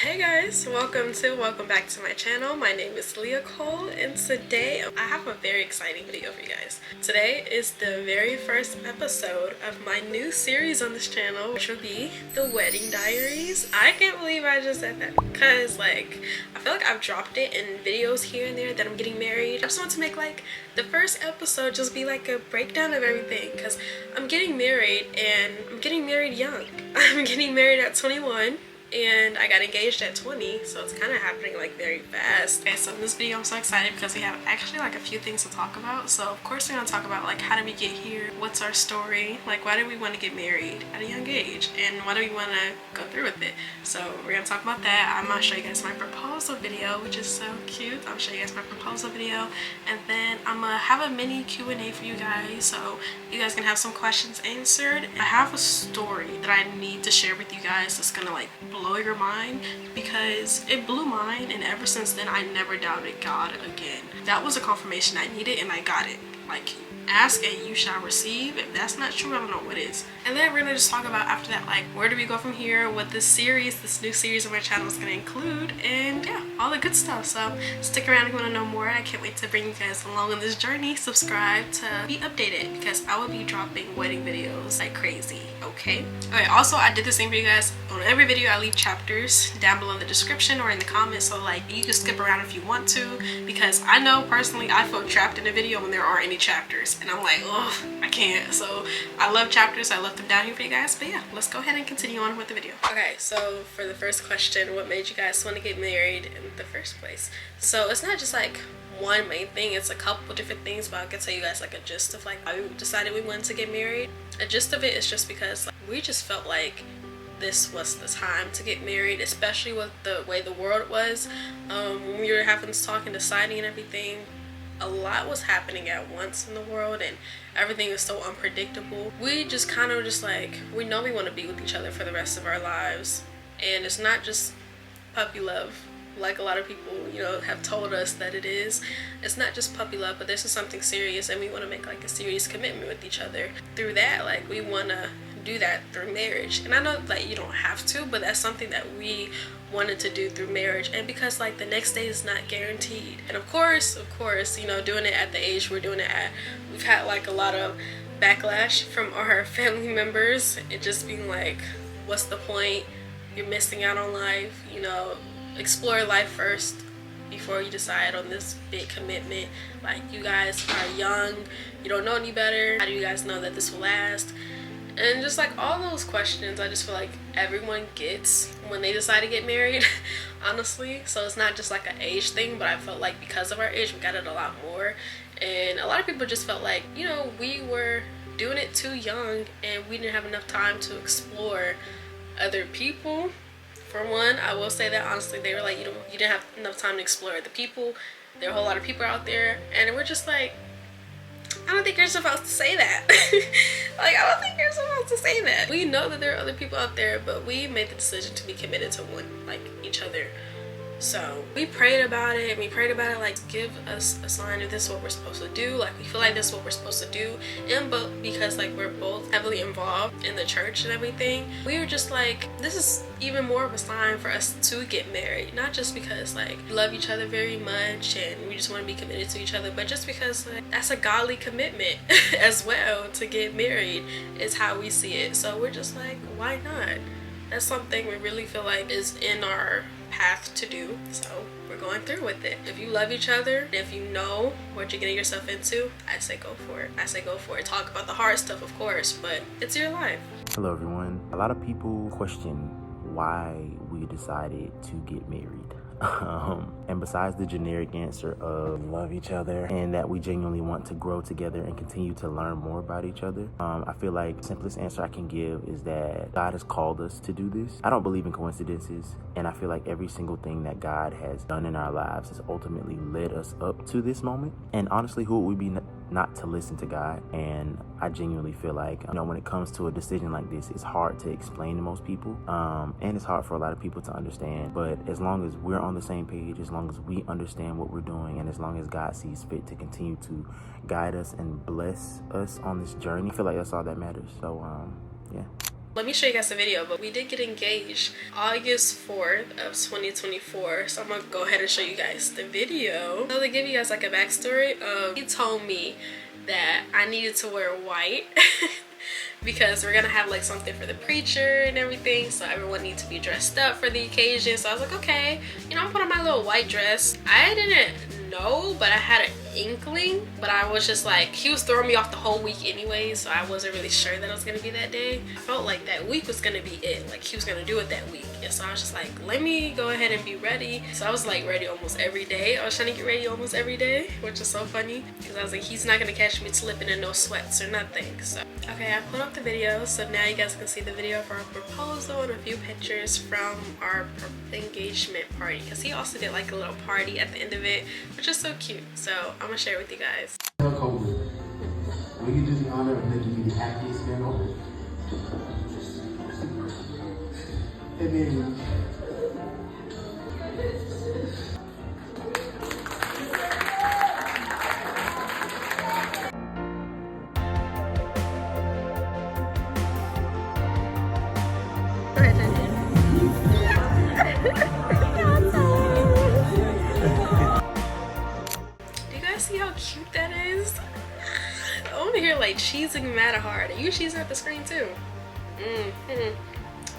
Hey guys, welcome back to my channel. My name is Leah Cole, and today I have a very exciting video for you guys. Today is the very first episode of my new series on this channel, which will be the Wedding Diaries. I can't believe I just said that because I feel like I've dropped it in videos here and there that I'm getting married. I just want to make the first episode just be like a breakdown of everything because I'm getting married and I'm getting married young. I'm getting married at 21. And I got engaged at 20, so it's kind of happening very fast. Okay, so in this video I'm so excited because we have actually a few things to talk about. So of course we're gonna talk about how did we get here, what's our story, why did we want to get married at a young age, and why do we want to go through with it. So we're gonna talk about that. I'm gonna show you guys my proposal video, which is so cute. I'm gonna show you guys my proposal video, and then I'm gonna have a mini Q&A for you guys so you guys can have some questions answered. I have a story that I need to share with you guys that's gonna blow your mind, because it blew mine, and ever since then I never doubted God again. That was a confirmation I needed, and I got it. Ask and you shall receive. If that's not true, I don't know what is. And then we're gonna just talk about after that where do we go from here, what this new series of my channel is gonna include, and yeah, all the good stuff. So stick around if you want to know more. I can't wait to bring you guys along on this journey. Subscribe to be updated because I will be dropping wedding videos like crazy. Okay, also I did the same for you guys. On every video I leave chapters down below in the description or in the comments, so you can skip around if you want to, because I know personally I feel trapped in a video when there aren't any chapters. And I'm oh, I can't. So I love chapters. I left them down here for you guys. But yeah, let's go ahead and continue on with the video. Okay, so for the first question, what made you guys want to get married in the first place? So it's not just one main thing, it's a couple different things, but I can tell you guys a gist of how we decided we wanted to get married. A gist of it is just because we just felt this was the time to get married, especially with the way the world was. When we were having this talk and deciding and everything, a lot was happening at once in the world and everything is so unpredictable. We just we know we want to be with each other for the rest of our lives, and it's not just puppy love like a lot of people have told us that it is. It's not just puppy love, but this is something serious, and we want to make a serious commitment with each other. Through that, we want to do that through marriage. And I know you don't have to, but that's something that we wanted to do through marriage. And because the next day is not guaranteed, and of course doing it at the age we're doing it at, we've had a lot of backlash from our family members. It just being what's the point, you're missing out on life, explore life first before you decide on this big commitment. You guys are young, you don't know any better, how do you guys know that this will last? And just all those questions I just feel everyone gets when they decide to get married, honestly. So it's not just an age thing, but I felt because of our age we got it a lot more. And a lot of people just felt we were doing it too young and we didn't have enough time to explore other people. For one, I will say that honestly, they were you didn't have enough time to explore other people. There are a whole lot of people out there, and we're just I don't think you're supposed to say that. I don't think you're supposed to say that. We know that there are other people out there, but we made the decision to be committed to one, each other. So we prayed about it. Give us a sign if this is what we're supposed to do. We feel this is what we're supposed to do. And but because we're both heavily involved in the church and everything, we were just this is even more of a sign for us to get married. Not just because we love each other very much and we just want to be committed to each other, but just because that's a godly commitment as well. To get married is how we see it. So we're just why not? That's something we really feel is in our path to do, so we're going through with it. If you love each other, if you know what you're getting yourself into, I say go for it. Talk about the hard stuff, of course, but it's your life. Hello everyone. A lot of people question why we decided to get married. And besides the generic answer of love each other and that we genuinely want to grow together and continue to learn more about each other, I feel the simplest answer I can give is that God has called us to do this. I don't believe in coincidences, and I feel every single thing that God has done in our lives has ultimately led us up to this moment. And honestly, who would we be not to listen to God? And I genuinely feel when it comes to a decision like this, it's hard to explain to most people, and it's hard for a lot of people to understand. But as long as we're on the same page, as long as we understand what we're doing, and as long as God sees fit to continue to guide us and bless us on this journey, I feel that's all that matters. So yeah. Let me show you guys the video, but we did get engaged August 4th of 2024. So I'm gonna go ahead and show you guys the video. So to give you guys like a backstory, he told me that I needed to wear white because we're gonna have like something for the preacher and everything, so everyone needs to be dressed up for the occasion. So I was like, okay, you know, I'm putting on my little white dress. I didn't know, but I had an inkling, but I was just like, he was throwing me off the whole week anyway, so I wasn't really sure that it was gonna be that day. I felt like that week was gonna be it, like he was gonna do it that week. And so I was just like, let me go ahead and be ready. So I was like ready almost every day. I was trying to get ready almost every day, which is so funny because I was like, he's not gonna catch me slipping in no sweats or nothing. So okay, I put up the video, so now you guys can see the video of our proposal and a few pictures from our engagement party, because he also did like a little party at the end of it, which is so cute. So I'm gonna share it with you guys. Will you do the honor of making me the happiest man on earth? Hey, baby. See how cute that is? I'm over here like cheesing mad hard. Are you cheesing at the screen too?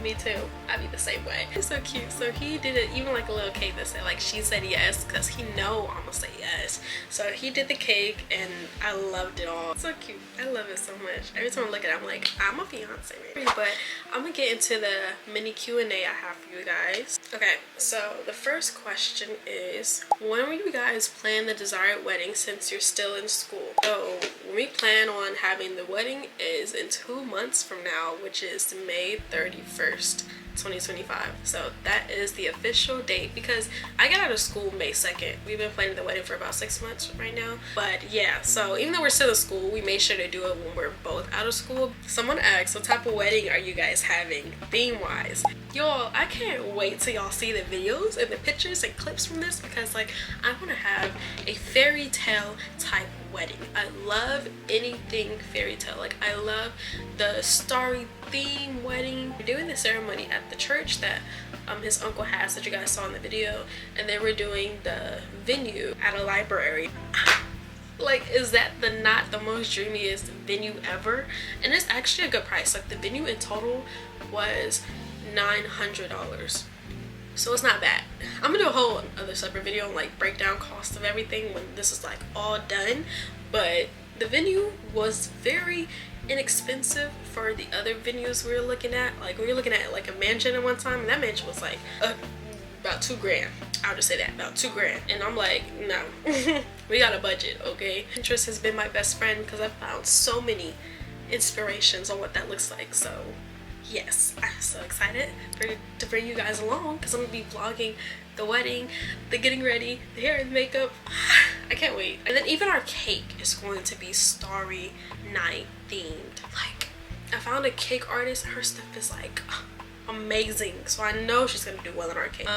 Me too. I'd be the same way. It's so cute. So he did it, even like a little cake that said like she said yes, because he know I'm gonna say yes. So he did the cake and I loved it all. It's so cute. I love it so much. Every time I look at it, I'm like, I'm a fiance. But I'm gonna get into the mini Q&A I have for you guys. Okay, so the first question is, when will you guys plan the desired wedding since you're still in school? So we plan on having the wedding is in 2 months from now, which is May 31st. 2025. So that is the official date, because I got out of school May 2nd. We've been planning the wedding for about 6 months right now. But yeah, so even though we're still in school, we made sure to do it when we're both out of school. Someone asked, what type of wedding are you guys having theme wise? Y'all, I can't wait till y'all see the videos and the pictures and clips from this, because like I want to have a fairy tale type wedding. I love anything fairy tale. Like I love the starry theme wedding. We're doing the ceremony at the church that his uncle has, that you guys saw in the video, and then we're doing the venue at a library. Like, is that not the most dreamiest venue ever? And it's actually a good price. Like the venue in total was $900, so it's not bad. I'm gonna do a whole other separate video and like break down cost of everything when this is like all done. But the venue was very inexpensive for the other venues we were looking at. Like we were looking at like a mansion at one time, and that mansion was like about $2 grand. I'll just say that, about $2 grand. And I'm like, no. We got a budget, okay? Pinterest has been my best friend because I found so many inspirations on what that looks like. So yes, I'm so excited to bring you guys along, because I'm gonna be vlogging the wedding, the getting ready, the hair and makeup. I can't wait. And then even our cake is going to be starry night themed. Like I found a cake artist, her stuff is like amazing, so I know she's gonna do well in our cake.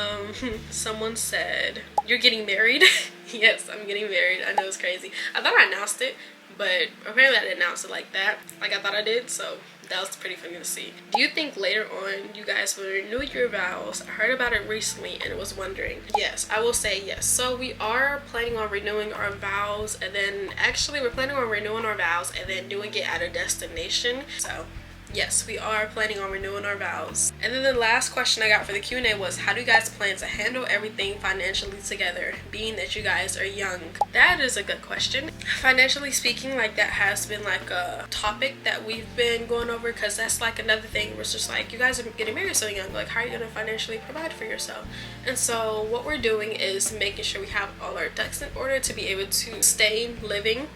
Someone said, you're getting married? Yes, I'm getting married. I know it's crazy. I thought I announced it, but apparently I didn't announce it like that, like I thought I did. So that was pretty funny to see. Do you think later on you guys will renew your vows? I heard about it recently and was wondering. Yes, I will say yes. So we are planning on renewing our vows, and then actually we're planning on renewing our vows and then doing it at a destination. So yes, we are planning on renewing our vows. And then the last question I got for the Q&A was, how do you guys plan to handle everything financially together, being that you guys are young? That is a good question. Financially speaking, like that has been like a topic that we've been going over, because that's like another thing where it's just like, you guys are getting married so young, like how are you going to financially provide for yourself? And so what we're doing is making sure we have all our ducks in order to be able to stay living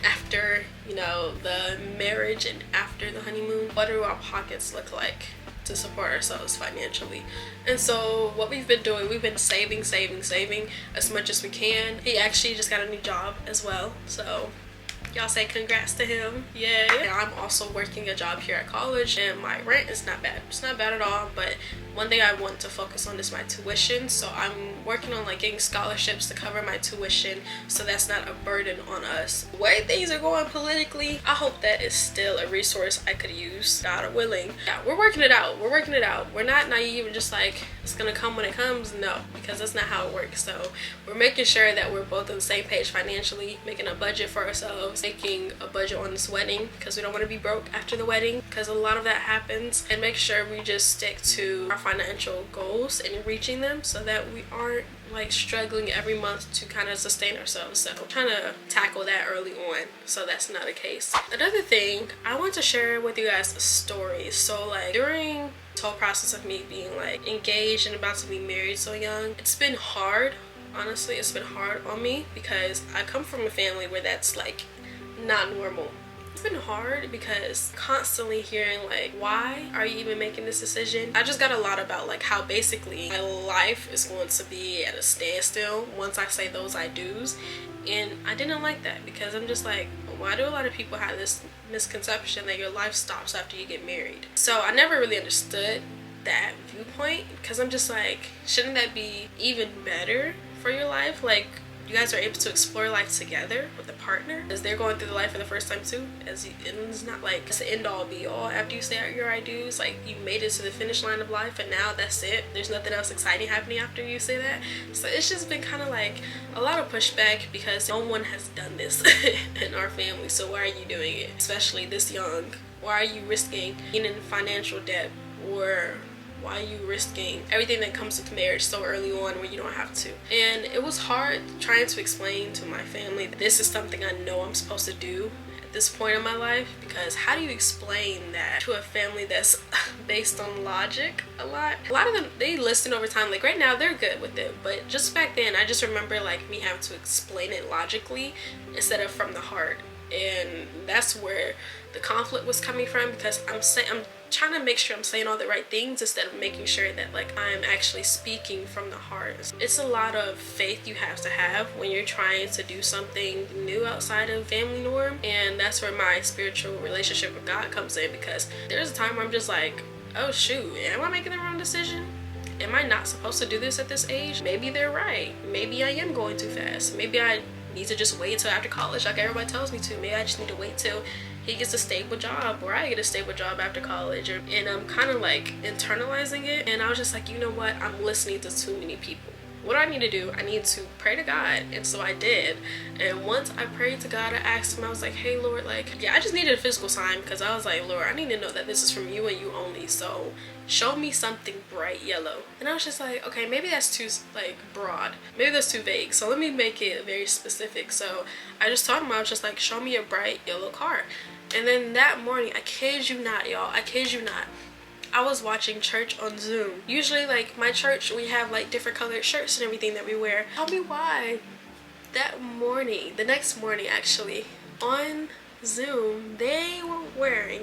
after, you know, the marriage and after the honeymoon. What do our pockets look like to support ourselves financially? And so what we've been doing, we've been saving as much as we can. He actually just got a new job as well, so Y'all say congrats to him. Yay. And I'm also working a job here at college, and my rent is not bad. It's not bad at all, but one thing I want to focus on is my tuition. So I'm working on like getting scholarships to cover my tuition, so that's not a burden on us. The way things are going politically, I hope that is still a resource I could use, God willing. Yeah, we're working it out. We're working it out. We're not naive and just like it's gonna come when it comes. No, because that's not how it works. So we're making sure that we're both on the same page financially, making a budget for ourselves, making a budget on this wedding because we don't want to be broke after the wedding, because a lot of that happens, and make sure we just stick to our financial goals and reaching them so that we aren't like struggling every month to kind of sustain ourselves. So I'm trying to tackle that early on so that's not a case. Another thing, I want to share with you guys a story. So like during the whole process of me being like engaged and about to be married so young, it's been hard. Honestly, it's been hard on me because I come from a family where that's like not normal. It's been hard because constantly hearing like, why are you even making this decision? I just got a lot about like how basically my life is going to be at a standstill once I say those I do's, and I didn't like that because I'm just like, why do a lot of people have this misconception that your life stops after you get married? So I never really understood that viewpoint because I'm just like, shouldn't that be even better for your life? Like, you guys are able to explore life together with a partner as they're going through the life for the first time too. And it's not like it's the end all be all after you say your I do's. Like, you made it to the finish line of life and now that's it. There's nothing else exciting happening after you say that. So it's just been kind of like a lot of pushback because no one has done this in our family. So why are you doing it, especially this young? Why are you risking being in financial debt, or why are you risking everything that comes with marriage so early on when you don't have to? And it was hard trying to explain to my family that this is something I know I'm supposed to do at this point in my life, because how do you explain that to a family that's based on logic a lot? A lot of them, they listen over time. Like right now they're good with it, but just back then I just remember like me having to explain it logically instead of from the heart. And that's where the conflict was coming from, because I'm trying to make sure I'm saying all the right things instead of making sure that like I'm actually speaking from the heart. It's a lot of faith you have to have when you're trying to do something new outside of family norm, and that's where my spiritual relationship with God comes in, because there's a time where I'm just like, oh shoot, am I making the wrong decision? Am I not supposed to do this at this age? Maybe they're right. Maybe I am going too fast. Maybe I need to just wait until after college like everybody tells me to. Maybe I just need to wait till he gets a stable job or I get a stable job after college. And I'm kind of like internalizing it, and I was just like, you know what, I'm listening to too many people. What do I need to do? I need to pray to God. And so I did. And once I prayed to God, I asked him, I was like, hey Lord, like, yeah, I just needed a physical sign, because I was like, Lord, I need to know that this is from you and you only. So show me something bright yellow. And I was just like, okay, maybe that's too like broad, maybe that's too vague, so let me make it very specific. So I just told him, I was just like, show me a bright yellow car. And then that morning, I kid you not, y'all, I kid you not, I was watching church on Zoom. Usually like my church, we have like different colored shirts and everything that we wear. Tell me why that morning, the next morning actually, on Zoom, they were wearing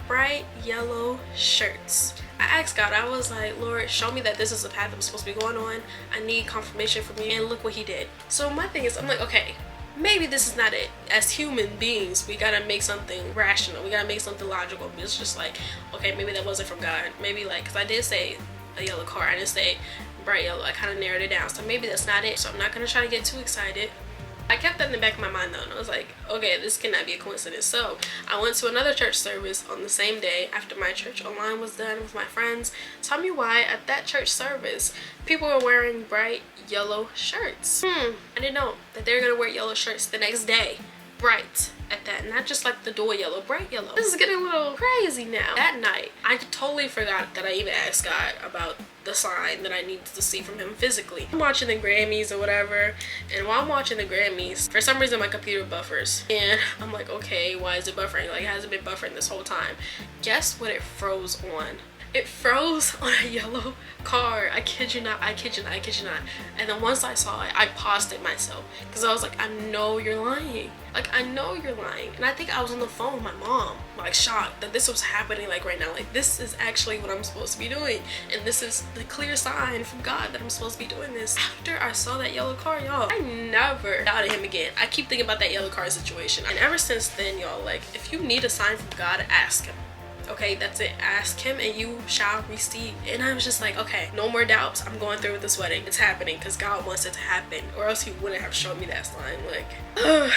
bright yellow shirts. I asked God, I was like, Lord, show me that this is the path I'm supposed to be going on. I need confirmation from you. And look what he did. So my thing is, I'm like, okay, maybe this is not it. As human beings, we gotta make something rational. We gotta make something logical. It's just like, okay, maybe that wasn't from God. Maybe like, because I did say a yellow car, I didn't say bright yellow. I kind of narrowed it down. So maybe that's not it. So I'm not gonna try to get too excited. I kept that in the back of my mind though, and I was like, okay, this cannot be a coincidence. So I went to another church service on the same day after my church online was done with my friends. Tell me why at that church service people were wearing bright yellow shirts. I didn't know that they were gonna wear yellow shirts the next day. Bright at that, not just like the door yellow, bright yellow. This is getting a little crazy now. That night, I totally forgot that I even asked God about the sign that I needed to see from him physically. I'm watching the Grammys or whatever, and while I'm watching the Grammys, for some reason my computer buffers, and I'm like, okay, why is it buffering? Like, it hasn't been buffering this whole time. Guess what it froze on? It froze on a yellow car. I kid you not, I kid you not, I kid you not. And then once I saw it, I paused it myself because I was like, I know you're lying. Like, I know you're lying. And I think I was on the phone with my mom, like shocked that this was happening like right now. Like, this is actually what I'm supposed to be doing. And this is the clear sign from God that I'm supposed to be doing this. After I saw that yellow car, y'all, I never doubted him again. I keep thinking about that yellow car situation. And ever since then, y'all, like, if you need a sign from God, ask him. Okay, that's it. Ask him and you shall receive. And I was just like, okay, no more doubts. I'm going through with this wedding. It's happening because God wants it to happen, or else he wouldn't have shown me that sign. Like,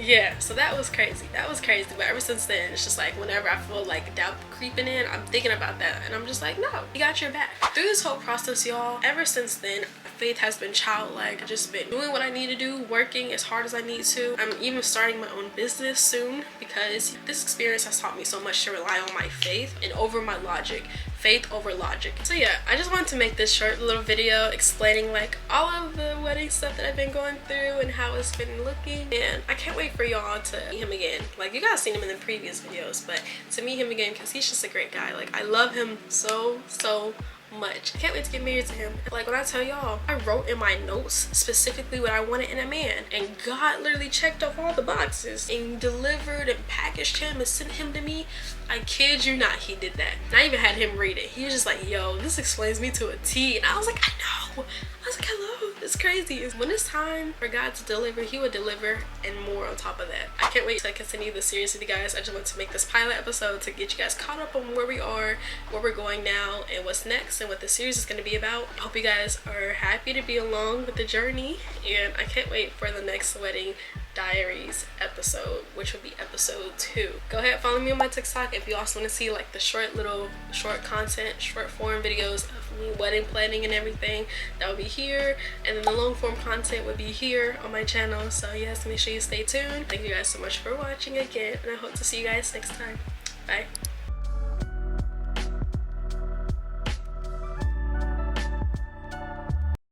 yeah, so that was crazy. That was crazy. But ever since then, it's just like whenever I feel like doubt creeping in, I'm thinking about that and I'm just like, no, he got your back. Through this whole process, y'all, ever since then, faith has been childlike. I've just been doing what I need to do, working as hard as I need to. I'm even starting my own business soon because this experience has taught me so much to rely on my faith and over my logic. Faith over logic. So yeah, I just wanted to make this short little video explaining like all of the wedding stuff that I've been going through and how it's been looking, and I can't wait for y'all to meet him again. Like, you guys seen him in the previous videos, but to meet him again because he's just a great guy. Like, I love him so much. I can't wait to get married to him. Like, when I tell y'all, I wrote in my notes specifically what I wanted in a man, and God literally checked off all the boxes and delivered and packaged him and sent him to me. I kid you not, he did that. And I even had him read it. He was just like, yo, this explains me to a T. And I was like, I know. I was like, hello, it's crazy. When it's time for God to deliver, he will deliver and more on top of that. I can't wait to continue the series with you guys. I just want to make this pilot episode to get you guys caught up on where we are, where we're going now, and what's next, and what the series is going to be about. I hope you guys are happy to be along with the journey, and I can't wait for the next Wedding Diaries episode, which will be episode 2. Go ahead, follow me on my TikTok if you also want to see like the short content, short form videos of me wedding planning and everything. That will be here, and then the long form content will be here on my channel. So yes, make sure you stay tuned. Thank you guys so much for watching again, and I hope to see you guys next time. Bye.